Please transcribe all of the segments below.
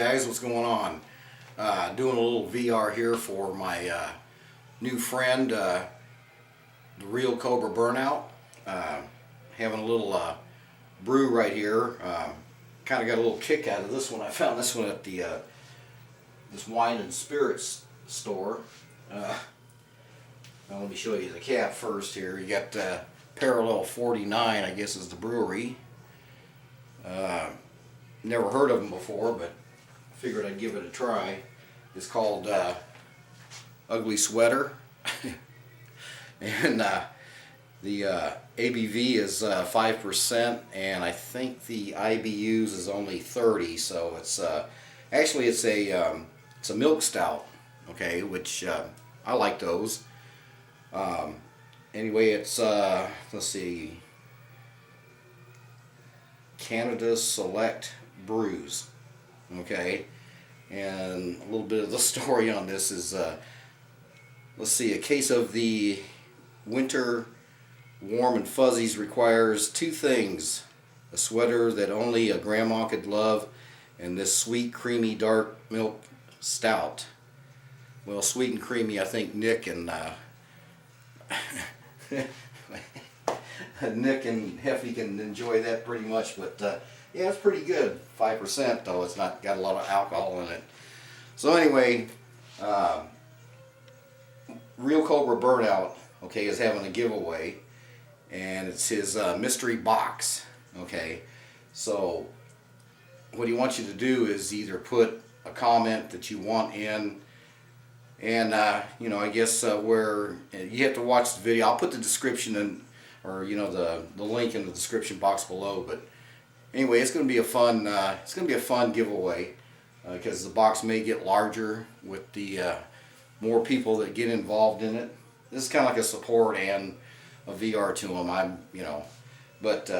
guys, what's going on? Doing a little VR here for my new friend, therealcobraburnout. Having a little brew right here. Kind of got a little kick out of this one. I found this one at the this wine and spirits store. Now let me show you the cap first here. You got Parallel 49, I guess is the brewery. Never heard of them before, but figured I'd give it a try. It's called Ugly Sweater. And the ABV is 5%, and I think the IBUs is only 30. So it's actually it's a milk stout, okay, which I like those. Anyway, it's let's see, Canada Select Brews, okay. And a little bit of the story on this is, let's see, a case of the winter warm and fuzzies requires two things: a sweater that only a grandma could love, and this sweet, creamy, dark milk stout. Well, sweet and creamy, I think Nick and Nick and Heffy can enjoy that pretty much, but yeah, it's pretty good. 5% though, it's not got a lot of alcohol in it. So anyway, Real Cobra Burnout, okay, is having a giveaway, and it's his mystery box, okay. So what he wants you to do is either put a comment that you want in, and you know, I guess where you have to watch the video. I'll put the description in, or you know, the link in the description box below. But anyway, it's going to be a fun giveaway, because the box may get larger with the more people that get involved in it. This is kind of like a support and a VR to him. But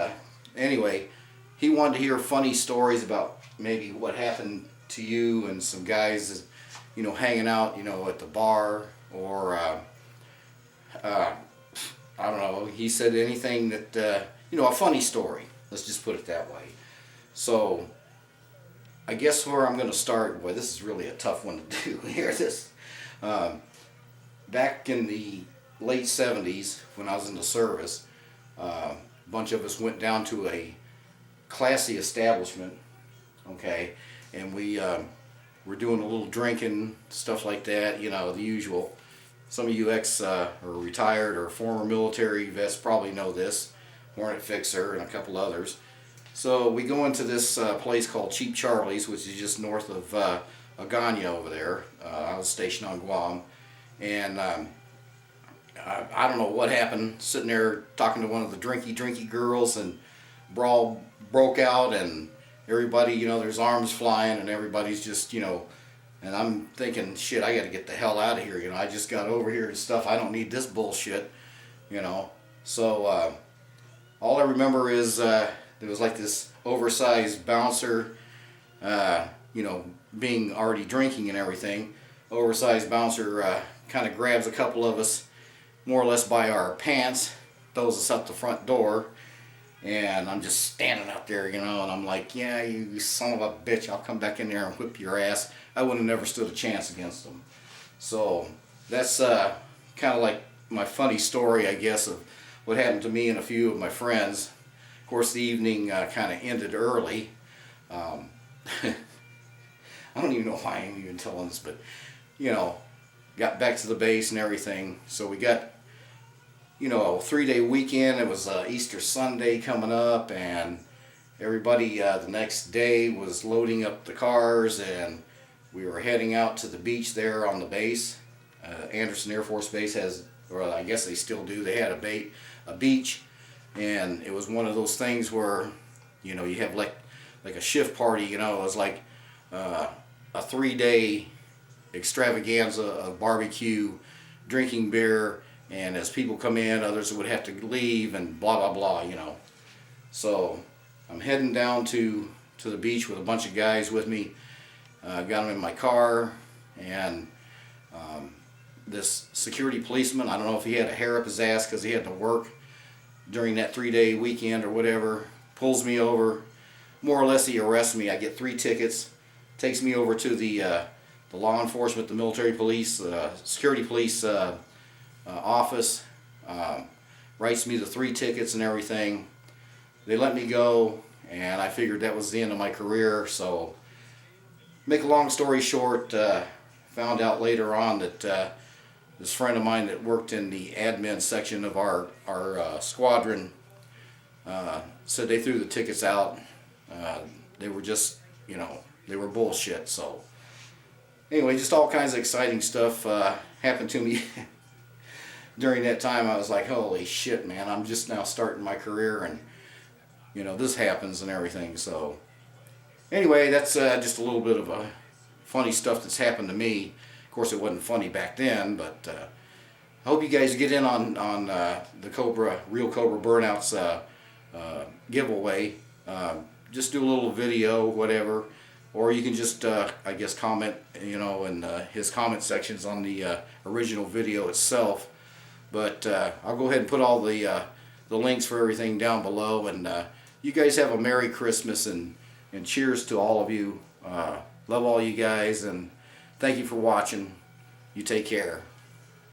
anyway, he wanted to hear funny stories about maybe what happened to you and some guys, you know, hanging out, you know, at the bar, or I don't know. He said anything that you know, a funny story. Let's just put it that way. So I guess where I'm going to start, boy, this is really a tough one to do here. This back in the late 70s, when I was in the service, a bunch of us went down to a classy establishment, okay, and we were doing a little drinking, stuff like that, you know, the usual. Some of you or retired or former military vets probably know this, Hornet Fixer and a couple others. So we go into this place called Cheap Charlie's, which is just north of Agana over there. I was stationed on Guam, and I don't know what happened, sitting there talking to one of the drinky girls, and brawl broke out, and everybody, you know, there's arms flying, and everybody's just, you know, and I'm thinking, shit, I got to get the hell out of here, you know, I just got over here and stuff, I don't need this bullshit, you know. So all I remember is there was like this oversized bouncer, you know, being already drinking and everything. Oversized bouncer kind of grabs a couple of us more or less by our pants, throws us out the front door, and I'm just standing out there, you know, and I'm like, yeah, you son of a bitch, I'll come back in there and whip your ass. I would have never stood a chance against them. So that's kind of like my funny story, I guess, of what happened to me and a few of my friends. Of course, the evening kind of ended early. I don't even know why I'm even telling this, but, you know, got back to the base and everything. So we got, you know, a 3-day weekend. It was Easter Sunday coming up, and everybody the next day was loading up the cars, and we were heading out to the beach there on the base. Anderson Air Force Base has, or I guess they still do, they had a beach, and it was one of those things where, you know, you have like a shift party, you know. It was like a 3-day extravaganza of barbecue, drinking beer, and as people come in, others would have to leave, and blah blah blah, you know. So I'm heading down to the beach with a bunch of guys with me. Got them in my car, and this security policeman, I don't know if he had a hair up his ass because he had to work during that 3-day weekend or whatever, pulls me over. More or less he arrests me. I get 3 tickets. takes me over to the law enforcement, the military police, security police office, writes me the 3 tickets and everything. They let me go, and I figured that was the end of my career. So, make a long story short, found out later on that this friend of mine that worked in the admin section of our squadron said they threw the tickets out. They were just, you know, they were bullshit. So anyway, just all kinds of exciting stuff happened to me during that time. I was like, holy shit, man, I'm just now starting my career, and you know, this happens and everything. So anyway, that's just a little bit of a funny stuff that's happened to me. Of course, it wasn't funny back then, but I hope you guys get in on the Real Cobra Burnout's giveaway. Just do a little video, whatever, or you can just, I guess, comment, you know, in his comment sections on the original video itself. But I'll go ahead and put all the links for everything down below, and you guys have a Merry Christmas, and cheers to all of you. Love all you guys, and thank you for watching. You take care.